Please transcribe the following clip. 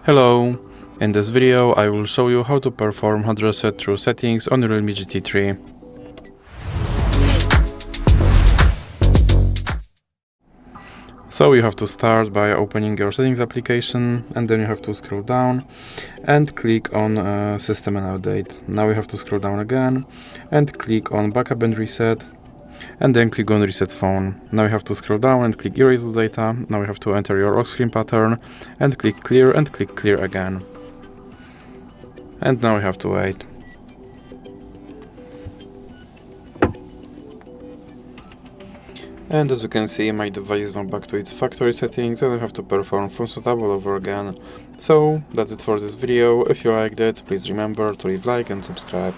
Hello! In this video I will show you how to perform hard reset through settings on REALME GT3. So you have to start by opening your settings application, and then you have to scroll down and click on system and update. Now you have to scroll down again and click on backup and reset, and then click on reset phone. Now you have to scroll down and click erase all data. Now you have to enter your off-screen pattern and click clear again. And now you have to wait. And as you can see, my device is now back to its factory settings and I have to perform from setup all over again. So that's it for this video. If you liked it, please remember to leave a like and subscribe.